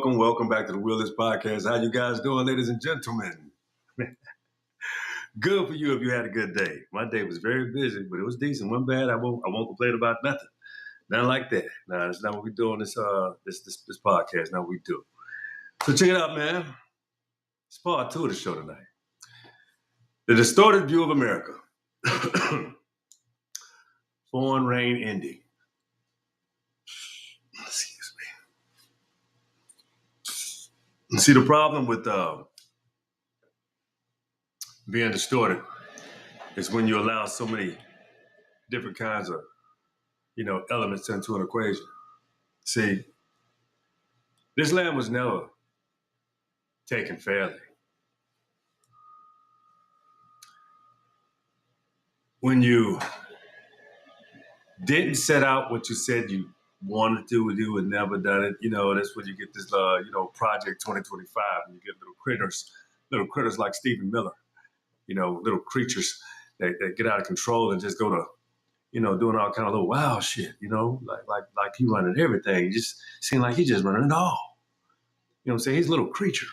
Welcome back to the Willis Podcast. How you guys doing, ladies and gentlemen? Good for you if you had a good day. My day was very busy, but it was decent. Wasn't bad. I won't complain about nothing. Nothing like that. Nah, that's not what we do on this podcast. Not what we do. So check it out, man. It's part 2 of the show tonight. The distorted view of America. Foreign reign ending. Excuse me. See, the problem with being distorted is when you allow so many different kinds of, elements into an equation. See, this land was never taken fairly. When you didn't set out what you said you wanted to do and never done it, that's when you get this, Project 2025, and you get little critters like Stephen Miller, little creatures that get out of control and just go to, doing all kind of little wild shit, like he running everything. It just seemed like he just running it all. You know what I'm saying? He's a little creature.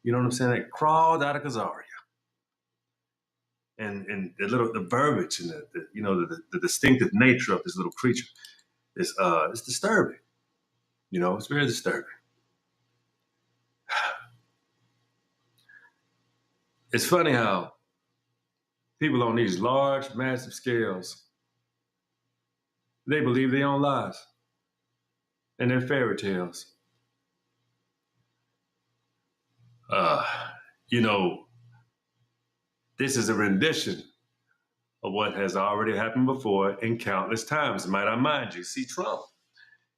You know what I'm saying? That crawled out of Khazaria. And the verbiage and the distinctive nature of this little creature is it's disturbing. It's very disturbing. It's funny how people on these large, massive scales, they believe their own lies and their fairy tales. This is a rendition of what has already happened before in countless times. Might I mind you? See, Trump,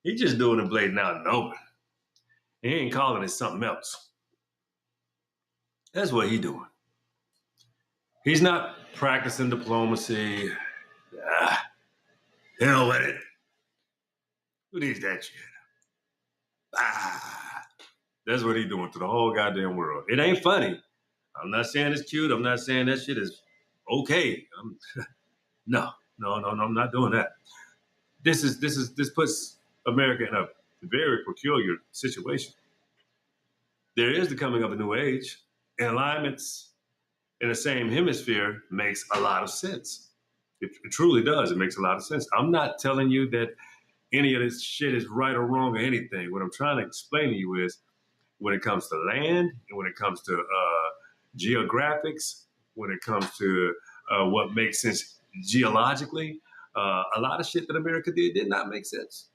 he just doing it blatant out in the open. He ain't calling it something else. That's what he doing. He's not practicing diplomacy. Hell with it. Who needs that shit? That's what he doing to the whole goddamn world. It ain't funny. I'm not saying it's cute. I'm not saying that shit is okay. No, I'm not doing that. This puts America in a very peculiar situation. There is the coming of a new age, and alignments in the same hemisphere makes a lot of sense. It truly does. It makes a lot of sense. I'm not telling you that any of this shit is right or wrong or anything. What I'm trying to explain to you is when it comes to land and when it comes to geographics, when it comes to what makes sense geologically, a lot of shit that America did not make sense.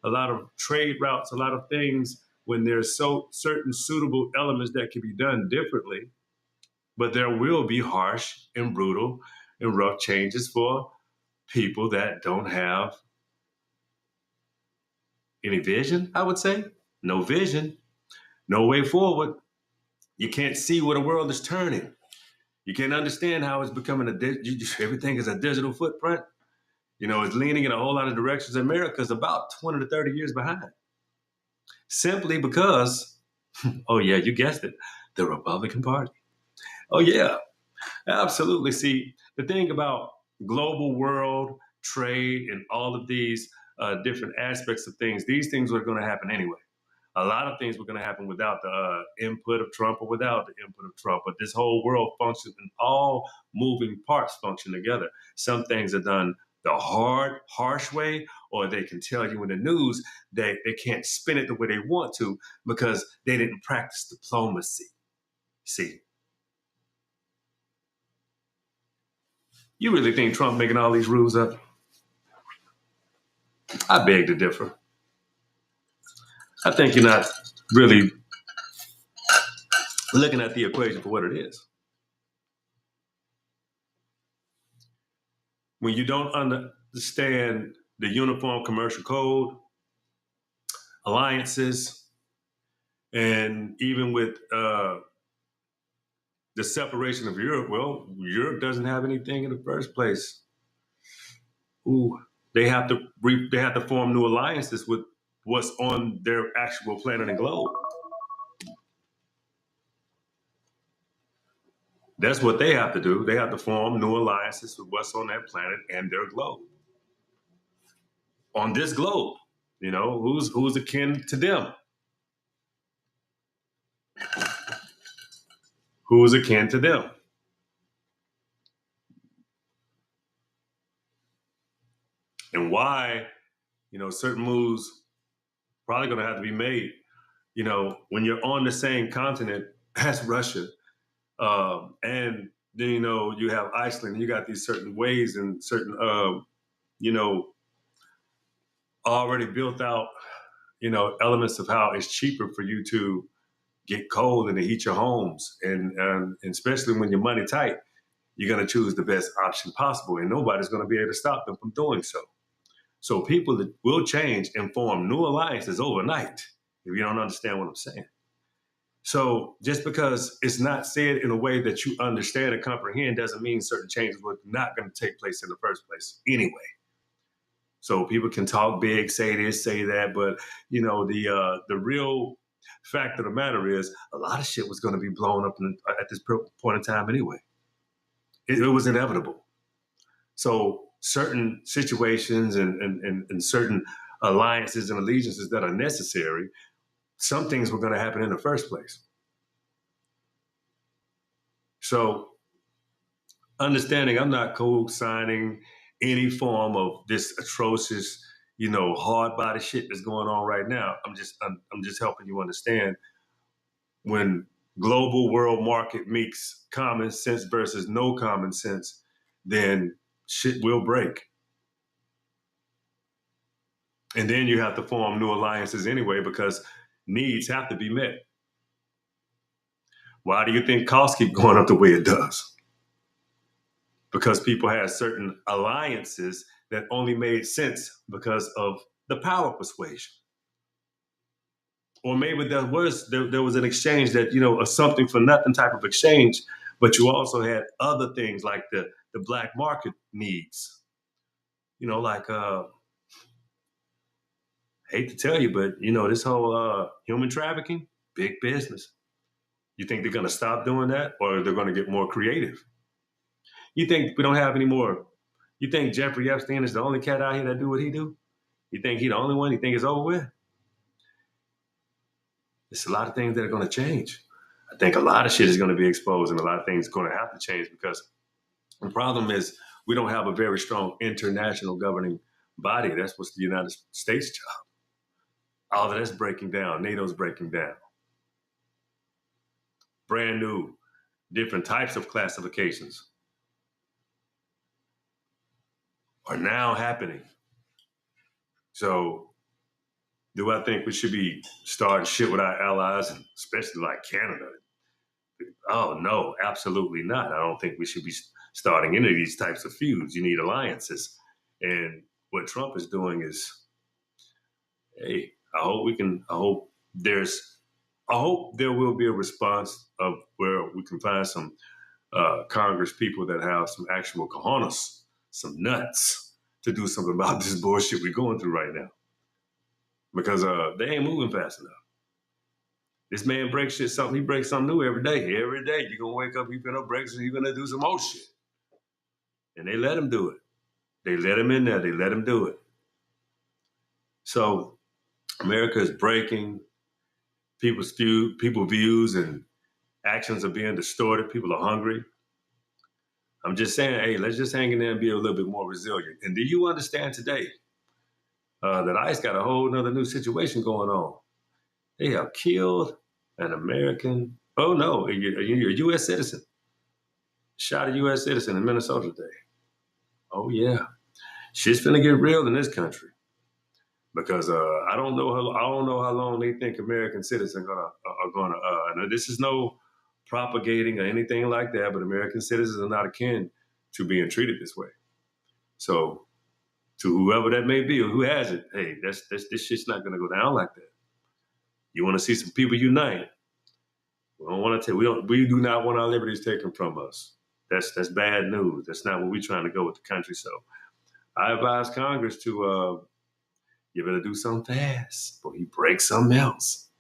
A lot of trade routes, a lot of things when there's certain suitable elements that can be done differently, but there will be harsh and brutal and rough changes for people that don't have any vision, I would say. No vision, no way forward. You can't see where the world is turning. You can't understand how it's becoming everything is a digital footprint. It's leaning in a whole lot of directions. America's about 20 to 30 years behind. Simply because, oh yeah, you guessed it, the Republican Party. Oh yeah, absolutely. See, the thing about global world trade and all of these different aspects of things, these things were going to happen anyway. A lot of things were going to happen without the input of Trump or without the input of Trump. But this whole world functions and all moving parts function together. Some things are done the hard, harsh way, or they can tell you in the news that they can't spin it the way they want to because they didn't practice diplomacy. See, you really think Trump making all these rules up? I beg to differ. I think you're not really looking at the equation for what it is. When you don't understand the Uniform Commercial Code, alliances, and even with the separation of Europe, well, Europe doesn't have anything in the first place. They have to form new alliances with what's on their actual planet and globe. That's what they have to do. They have to form new alliances with what's on that planet and their globe. On this globe, who's akin to them? who is akin to them. And why, certain moves probably going to have to be made. When you're on the same continent as Russia, and then you have Iceland, and you got these certain ways and certain you know already built out elements of how it's cheaper for you to get cold and to heat your homes, and especially when your money tight, you're going to choose the best option possible, and nobody's going to be able to stop them from doing so. So people that will change and form new alliances overnight, if you don't understand what I'm saying. So just because it's not said in a way that you understand and comprehend doesn't mean certain changes were not going to take place in the first place anyway. So people can talk big, say this, say that, but the real fact of the matter is a lot of shit was going to be blown up at this point in time anyway. It was inevitable. So certain situations and certain alliances and allegiances that are necessary, some things were going to happen in the first place. So understanding I'm not co-signing any form of this atrocious, hard body shit that's going on right now. I'm just helping you understand when global world market meets common sense versus no common sense, then shit will break. And then you have to form new alliances anyway because needs have to be met. Why do you think costs keep going up the way it does? Because people had certain alliances that only made sense because of the power persuasion. Or maybe there was an exchange that, a something for nothing type of exchange, but you also had other things like the black market needs. Like hate to tell you, but this whole human trafficking, big business. You think they're going to stop doing that, or they're going to get more creative? You think we don't have any more? You think Jeffrey Epstein is the only cat out here that do what he do? You think he the only one? You think it's over with? There's a lot of things that are going to change. I think a lot of shit is going to be exposed, and a lot of things are going to have to change because the problem is we don't have a very strong international governing body. That's what's the United States job. All of that's breaking down. NATO's breaking down. Brand new, different types of classifications are now happening. So, do I think we should be starting shit with our allies, especially like Canada? Oh, no, absolutely not. I don't think we should be starting any of these types of feuds. You need alliances. And what Trump is doing is, hey, I hope there will be a response of where we can find some Congress people that have some actual cojones, some nuts to do something about this bullshit we're going through right now. Because they ain't moving fast enough. This man breaks shit something. He breaks something new every day. Every day you're gonna wake up, you're gonna break something, you're gonna do some more shit. And they let him do it. They let him in there, they let him do it. So America is breaking, people's views and actions are being distorted, people are hungry. I'm just saying, hey, let's just hang in there and be a little bit more resilient. And do you understand today that ICE got a whole nother new situation going on? They have killed an American, oh no, a U.S. citizen. Shot a U.S. citizen in Minnesota today. Oh yeah, shit's finna get real in this country because I don't know how long they think American citizens are gonna. And this is no propagating or anything like that, but American citizens are not akin to being treated this way. So to whoever that may be or who has it, hey, this shit's not gonna go down like that. You want to see some people unite? We don't want to take. We do not want our liberties taken from us. That's bad news. That's not what we're trying to go with the country. So I advise Congress to you better do something fast before he breaks something else.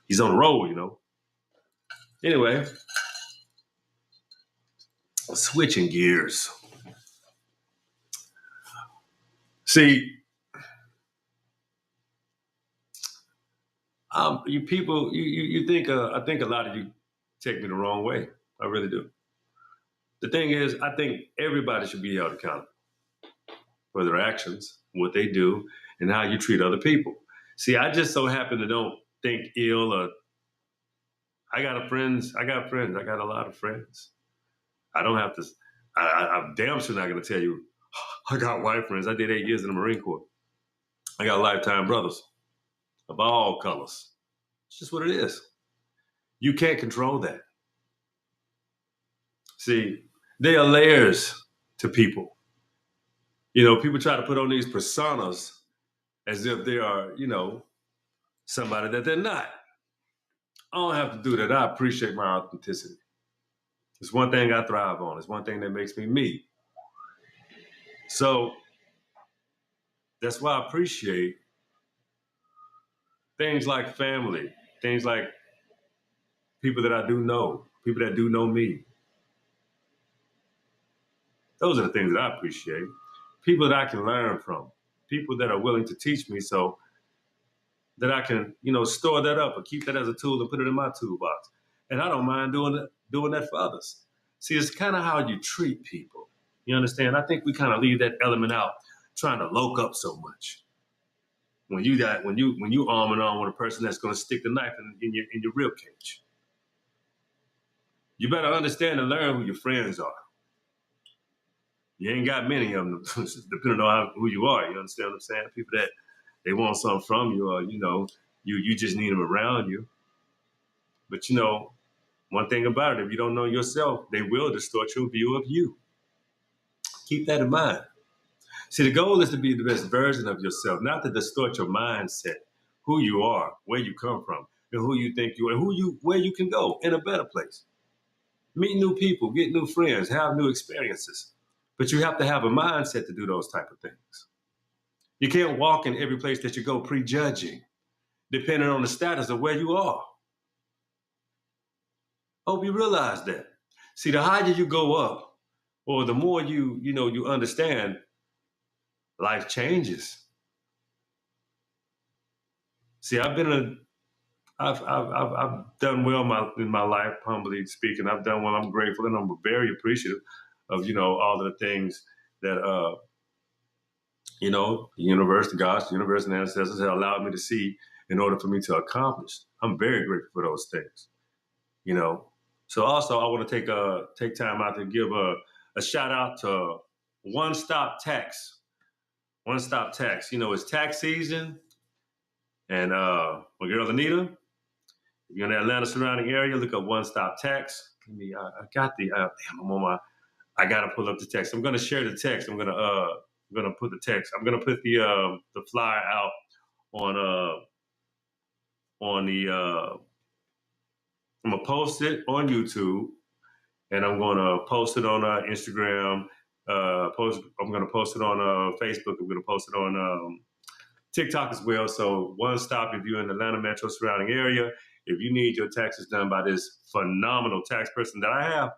He's on the roll. Anyway, switching gears. See, you people, you think I think a lot of you take me the wrong way. I really do. The thing is, I think everybody should be held accountable for their actions, what they do, and how you treat other people. See, I just so happen to don't think ill or I got friends. I got friends. I got a lot of friends. I don't have to. I'm damn sure not going to tell you. I got white friends. I did 8 years in the Marine Corps. I got lifetime brothers of all colors. It's just what it is. You can't control that. See, there are layers to people. People try to put on these personas as if they are, somebody that they're not. I don't have to do that. I appreciate my authenticity. It's one thing I thrive on. It's one thing that makes me me. So that's why I appreciate things like family, things like people that I do know, people that do know me. Those are the things that I appreciate. People that I can learn from, people that are willing to teach me so that I can, store that up or keep that as a tool and put it in my toolbox. And I don't mind doing that for others. See, it's kind of how you treat people. You understand? I think we kind of leave that element out, trying to loke up so much. When you arm in arm with a person that's going to stick the knife in your rib cage, you better understand and learn who your friends are. You ain't got many of them, depending on who you are. You understand what I'm saying? People that they want something from you, or you just need them around you. But one thing about it, if you don't know yourself, they will distort your view of you. Keep that in mind. See, the goal is to be the best version of yourself, not to distort your mindset, who you are, where you come from, and who you think you are, and where you can go in a better place. Meet new people, get new friends, have new experiences. But you have to have a mindset to do those type of things. You can't walk in every place that you go prejudging, depending on the status of where you are. Hope you realize that. See, the higher you go up, or the more you understand, life changes. See, I've done well in my life, humbly speaking. I've done well. I'm grateful and I'm very appreciative of all of the things that the universe, the gods, the universe, and ancestors have allowed me to see in order for me to accomplish. I'm very grateful for those things. You know. So also, I want to take time out to give a shout out to One Stop Tax. One Stop Tax. It's tax season, and my girl Anita. If you're in the Atlanta surrounding area, look up One Stop Tax. I got the damn. I gotta pull up the text. I'm gonna share the text. I'm gonna put the text. I'm gonna put the flyer out on on the. I'm gonna post it on YouTube, and I'm gonna post it on Instagram. I'm gonna post it on Facebook. I'm gonna post it on TikTok as well. So One Stop, if you're in the Atlanta metro surrounding area, if you need your taxes done by this phenomenal tax person that I have,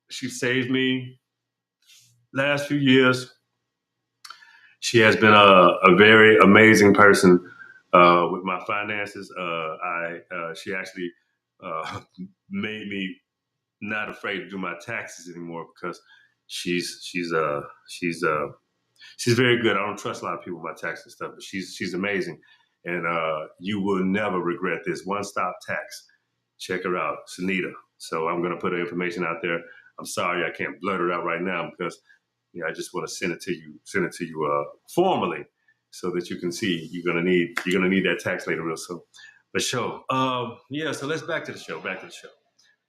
she saved me last few years. She has been a very amazing person with my finances. She actually uh, made me not afraid to do my taxes anymore because she's very good. I don't trust a lot of people with my tax and stuff, but she's amazing, and you will never regret this. One Stop Tax. Check her out, Sunita. So I'm gonna put her information out there. I'm sorry I can't blurt it out right now because I just want to send it to you formally so that you can see you're gonna need that tax later real soon. But sure, yeah. So let's back to the show. Back to the show.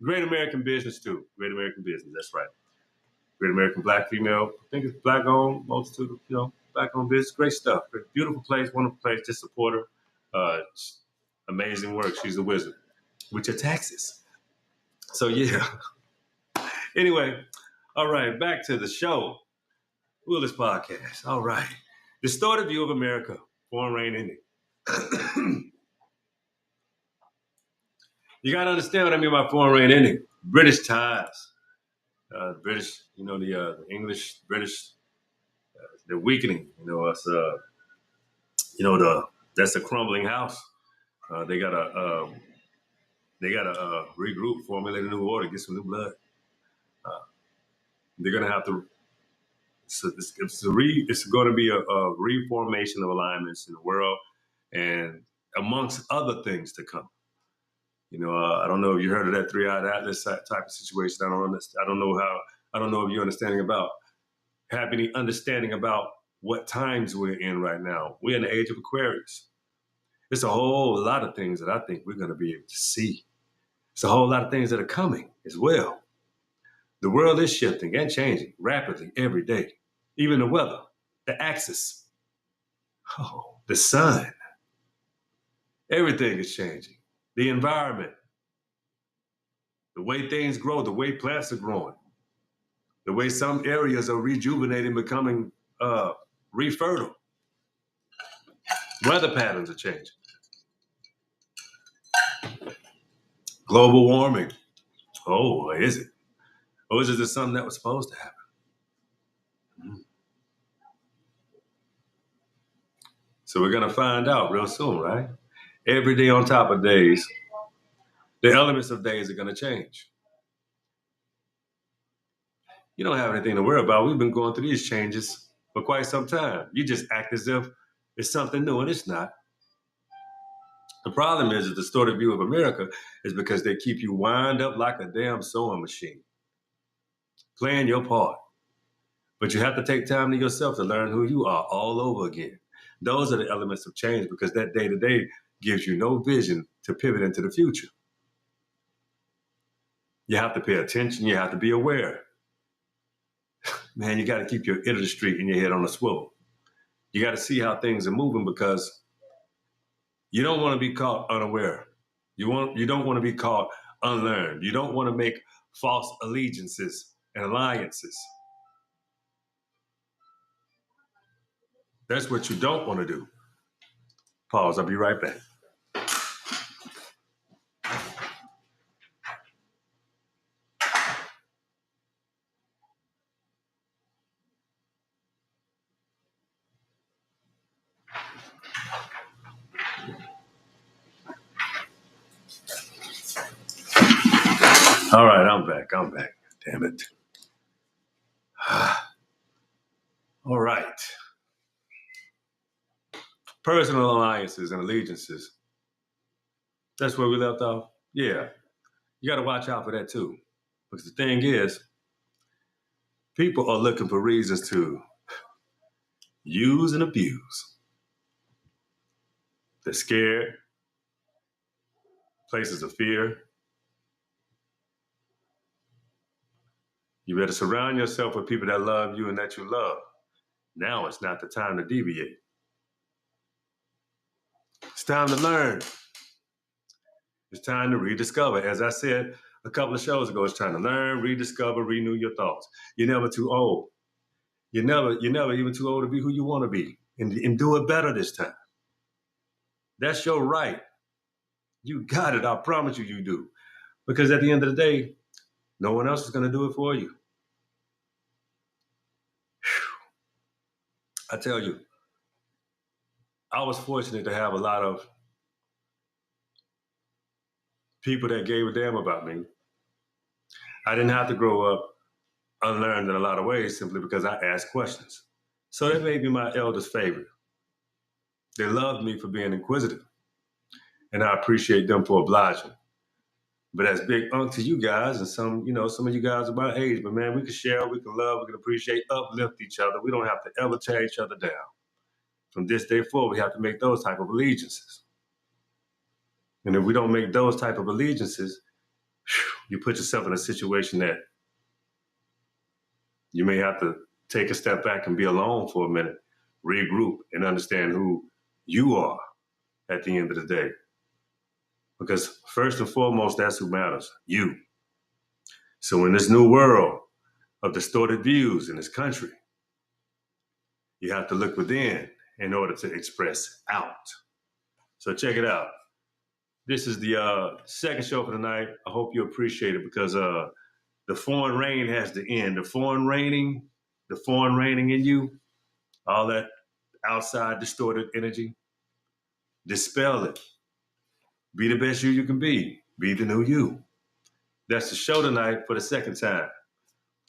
Great American business too. Great American business. That's right. Great American Black female. I think it's black owned, multitude of, black owned business. Great stuff. Beautiful place, wonderful place. Just support her. Amazing work. She's a wizard with your taxes. So yeah. Anyway, all right, back to the show. Willis Podcast. All right. Distorted view of America. Foreign reign ending. You got to understand what I mean by foreign reign ending. British ties. British, the English, British, they're weakening. It's that's a crumbling house. They got They got to regroup, formulate a new order, get some new blood. They're going to have to. So it's going to be a reformation of alignments in the world, and amongst other things to come. I don't know if you heard of that three-eyed atlas type of situation. I don't know how. I don't know if you're have any understanding about what times we're in right now. We're in the age of Aquarius. It's a whole lot of things that I think we're going to be able to see. It's a whole lot of things that are coming as well. The world is shifting and changing rapidly every day. Even the weather, the axis, the sun, everything is changing. The environment, the way things grow, the way plants are growing, the way some areas are rejuvenating, becoming refertile. Weather patterns are changing. Global warming. Oh, is it? Or is it just something that was supposed to happen? So we're going to find out real soon, right? Every day on top of days, the elements of days are going to change. You don't have anything to worry about. We've been going through these changes for quite some time. You just act as if it's something new, and it's not. The problem is the distorted view of America is because they keep you wind up like a damn sewing machine, playing your part. But you have to take time to yourself to learn who you are all over again. Those are the elements of change, because that day to day gives you no vision to pivot into the future. You have to pay attention. You have to be aware. Man, you got to keep your ear to the street and your head on a swivel. You got to see how things are moving, because you don't want to be caught unaware. You don't want to be caught unlearned. You don't want to make false allegiances and alliances. That's what you don't want to do. Pause. I'll be right back. All right, I'm back. Damn it. All right. Personal alliances and allegiances. That's where we left off. Yeah. You got to watch out for that too. Because the thing is, people are looking for reasons to use and abuse. They're scared, places of fear. You better surround yourself with people that love you and that you love. Now it's not the time to deviate. It's time to learn. It's time to rediscover. As I said a couple of shows ago, it's time to learn, rediscover, renew your thoughts. You're never too old. You're never even too old to be who you want to be, and do it better this time. That's your right. You got it. I promise you, you do. Because at the end of the day, no one else is going to do it for you. I tell you, I was fortunate to have a lot of people that gave a damn about me. I didn't have to grow up unlearned in a lot of ways simply because I asked questions. So that made me my eldest favorite. They loved me for being inquisitive, and I appreciate them for obliging. But as big unk to you guys, and some of you guys are my age, but man, we can share, we can love, we can appreciate, uplift each other. We don't have to ever tear each other down. From this day forward, we have to make those type of allegiances. And if we don't make those type of allegiances, you put yourself in a situation that you may have to take a step back and be alone for a minute, regroup, and understand who you are at the end of the day. Because first and foremost, that's who matters, you. So in this new world of distorted views in this country, you have to look within in order to express out. So check it out. This is the second show for tonight. I hope you appreciate it, because the foreign reign has to end. The foreign reigning in you, all that outside distorted energy, dispel it. Be the best you can be. Be the new you. That's the show tonight for the second time.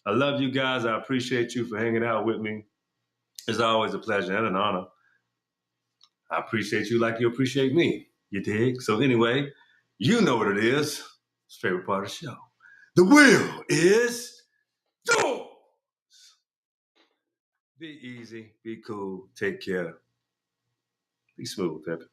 I love you guys. I appreciate you for hanging out with me. It's always a pleasure and an honor. I appreciate you like you appreciate me. You dig? So anyway, you know what it is. It's favorite part of the show. The wheel is yours. Be easy, be cool, take care, be smooth, Peppy.